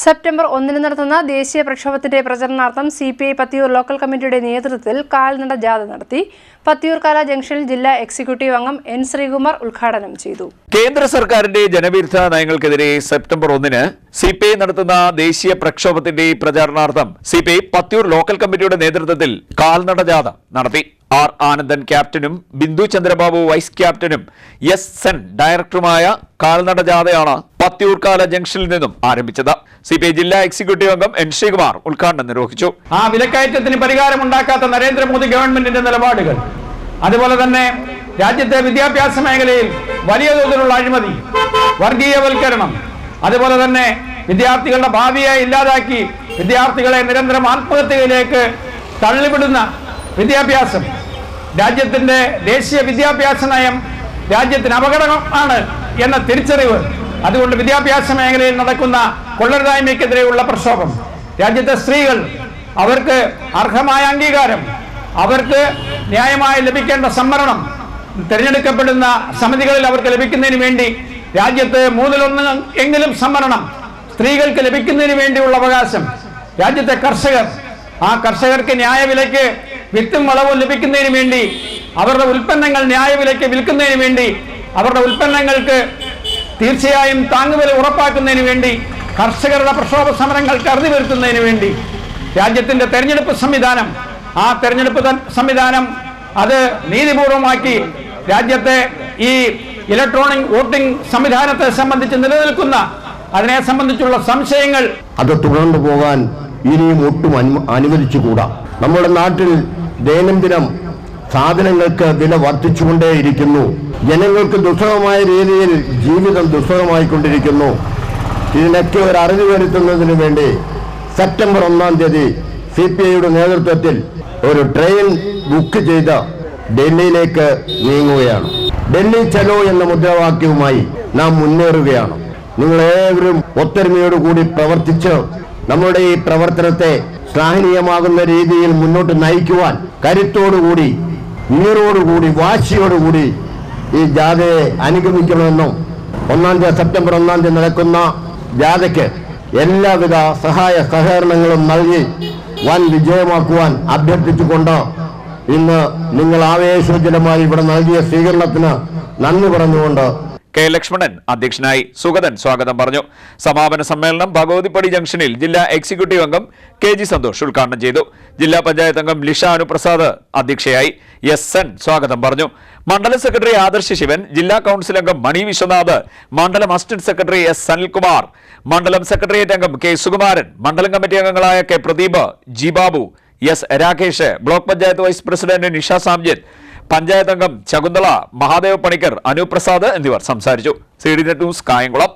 September 1 നടത്തുന്ന ദേശീയ പ്രക്ഷോഭത്തിന്റെ പ്രചരണാർത്ഥം സിപിഐ പത്തിയൂർ ലോക്കൽ കമ്മിറ്റിയുടെ നേതൃത്വത്തിൽ കാൽനട ജാഥ നടത്തി. പത്തിയൂർക്കാല ജംഗ്ഷനിൽ ജില്ലാ എക്സിക്യൂട്ടീവ് അംഗം എൻ ശ്രീകുമാർ ഉദ്ഘാടനം ചെയ്തു. കേന്ദ്ര സർക്കാരിന്റെ ജനവിരുദ്ധ നയങ്ങൾക്കെതിരെ സെപ്റ്റംബർ 1 സിപിഐ നടത്തുന്ന ദേശീയ പ്രക്ഷോഭത്തിന്റെ പ്രചാരണാർത്ഥം സിപിഐ പത്തിയൂർ ലോക്കൽ കമ്മിറ്റിയുടെ നേതൃത്വത്തിൽ കാൽനട ജാഥ നടത്തി. ആർ ആനന്ദൻ ക്യാപ്റ്റനും ബിന്ദു ചന്ദ്രബാബു വൈസ് ക്യാപ്റ്റനും എസ് ഡയറക്ടറുമായ കാൽനട ജാഥയാണ് പത്തിയൂർക്കാല ജംഗ്ഷനിൽ നിന്നും ആരംഭിച്ചത്. സിപിഐ ജില്ലാ എക്സിക്യൂട്ടീവ് അംഗം എൻ ശ്രീകുമാർ ഉദ്ഘാടനം നിർവഹിച്ചു. ആ വിലക്കയറ്റത്തിന് പരിഹാരമുണ്ടാക്കാത്ത നരേന്ദ്രമോദി ഗവൺമെന്റിന്റെ നിലപാടുകൾ, അതുപോലെ തന്നെ രാജ്യത്തെ വിദ്യാഭ്യാസ മേഖലയിൽ വലിയ തോതിലുള്ള അഴിമതി, വർഗീയവൽക്കരണം, അതുപോലെ തന്നെ വിദ്യാർത്ഥികളുടെ ഭാവിയെ ഇല്ലാതാക്കി വിദ്യാർത്ഥികളെ നിരന്തരം ആത്മഹത്യയിലേക്ക് തള്ളിവിടുന്ന വിദ്യാഭ്യാസം, രാജ്യത്തിന്റെ ദേശീയ വിദ്യാഭ്യാസ നയം രാജ്യത്തിന് അപകടമാണ് എന്ന തിരിച്ചറിവ്, അതുകൊണ്ട് വിദ്യാഭ്യാസ മേഖലയിൽ നടക്കുന്ന കൊള്ളരുതായ്മയ്ക്കെതിരെയുള്ള പ്രക്ഷോഭം, രാജ്യത്തെ സ്ത്രീകൾ അവർക്ക് അർഹമായ അംഗീകാരം, അവർക്ക് ന്യായമായി ലഭിക്കേണ്ട സംവരണം, തിരഞ്ഞെടുക്കപ്പെടുന്ന സമിതികളിൽ അവർക്ക് ലഭിക്കുന്നതിന് വേണ്ടി രാജ്യത്ത് 1/3 എങ്കിലും സംവരണം സ്ത്രീകൾക്ക് ലഭിക്കുന്നതിന് വേണ്ടിയുള്ള അവകാശം, രാജ്യത്തെ കർഷകർ, ആ കർഷകർക്ക് ന്യായവിലയ്ക്ക് വിത്തും വളവും ലഭിക്കുന്നതിന് വേണ്ടി, അവരുടെ ഉൽപ്പന്നങ്ങൾ ന്യായവിലയ്ക്ക് വിൽക്കുന്നതിന് വേണ്ടി, അവരുടെ ഉൽപ്പന്നങ്ങൾക്ക് തീർച്ചയായും താങ്ങുവില ഉറപ്പാക്കുന്നതിന് വേണ്ടി, കർഷകരുടെ പ്രക്ഷോഭ സമരങ്ങൾക്ക് അറുതി വരുത്തുന്നതിന് വേണ്ടി രാജ്യത്തിന്റെ തെരഞ്ഞെടുപ്പ് സംവിധാനം, ആ തെരഞ്ഞെടുപ്പ് സംവിധാനം അത് നീതിപൂർവമാക്കി രാജ്യത്തെ ഈ ഇലക്ട്രോണിക് വോട്ടിംഗ് സംവിധാനത്തെ സംബന്ധിച്ച് നിലനിൽക്കുന്ന അതിനെ സംബന്ധിച്ചുള്ള സംശയങ്ങൾ അത് തുടർന്നു പോകാൻ ഇനിയും ഒട്ടും അനുവദിച്ചുകൂടാ. നമ്മുടെ നാട്ടിൽ ദൈനംദിനം സാധനങ്ങൾക്ക് വില വർദ്ധിച്ചുകൊണ്ടേയിരിക്കുന്നു. ജനങ്ങൾക്ക് ദുസ്സഹമായ രീതിയിൽ ജീവിതം ദുസ്സഹമായിക്കൊണ്ടിരിക്കുന്നു. ഇതിനൊക്കെ ഒരു അറിവ് വരുത്തുന്നതിന് വേണ്ടി സെപ്റ്റംബർ 1 സിപിഐയുടെ നേതൃത്വത്തിൽ ഒരു ട്രെയിൻ ബുക്ക് ചെയ്ത് ഡൽഹിയിലേക്ക് നീങ്ങുകയാണ്. ഡൽഹി ചലോ എന്ന മുദ്രാവാക്യവുമായി നാം മുന്നേറുകയാണ്. നിങ്ങളേവരും ഒത്തൊരുമയോടുകൂടി പ്രവർത്തിച്ച് നമ്മുടെ ഈ പ്രവർത്തനത്തെ ശ്ലാഘനീയമാകുന്ന രീതിയിൽ മുന്നോട്ട് നയിക്കുവാൻ കരുത്തോടുകൂടി, നീറോടുകൂടി, വാശിയോടുകൂടി ഈ ജാഥയെ അനുഗമിക്കണമെന്നും സെപ്റ്റംബർ 1 നടക്കുന്ന ജാഥയ്ക്ക് എല്ലാവിധ സഹായ സഹകരണങ്ങളും നൽകി വൻ വിജയമാക്കുവാൻ അഭ്യർത്ഥിച്ചുകൊണ്ട് ഇന്ന് നിങ്ങൾ ആവേശോജ്വലമായി ഇവിടെ നൽകിയ സ്വീകരണത്തിന് നന്ദി പറഞ്ഞുകൊണ്ട് കെ ലക്ഷ്മണൻ അധ്യക്ഷനായി. സുഗതൻ സ്വാഗതം പറഞ്ഞു. സമാപന സമ്മേളനം ഭഗവതിപ്പടി ജംഗ്ഷനിൽ ജില്ലാ എക്സിക്യൂട്ടീവ് അംഗം കെ ജി സന്തോഷ് ഉദ്ഘാടനം ചെയ്തു. ജില്ലാ പഞ്ചായത്ത് അംഗം ലിഷ അനുപ്രസാദ് അധ്യക്ഷയായി. എസ് സ്വാഗതം പറഞ്ഞു. മണ്ഡലം സെക്രട്ടറി ആദർശ് ശിവൻ, ജില്ലാ കൌൺസിൽ അംഗം മണി വിശ്വനാഥ്, മണ്ഡലം അസിസ്റ്റന്റ് സെക്രട്ടറി എസ് സനിൽകുമാർ, മണ്ഡലം സെക്രട്ടേറിയറ്റ് അംഗം കെ സുകുമാരൻ, മണ്ഡലം കമ്മിറ്റി അംഗങ്ങളായ K Pradeep, G Babu, S Rakesh, block panchayat vice president Nisha Samjith, panchayat അംഗം ശകുന്തള, മഹാദേവ പണിക്കർ, അനുപ്രസാദ് എന്നിവർ സംസാരിച്ചു. CDNet news Kayamkulam.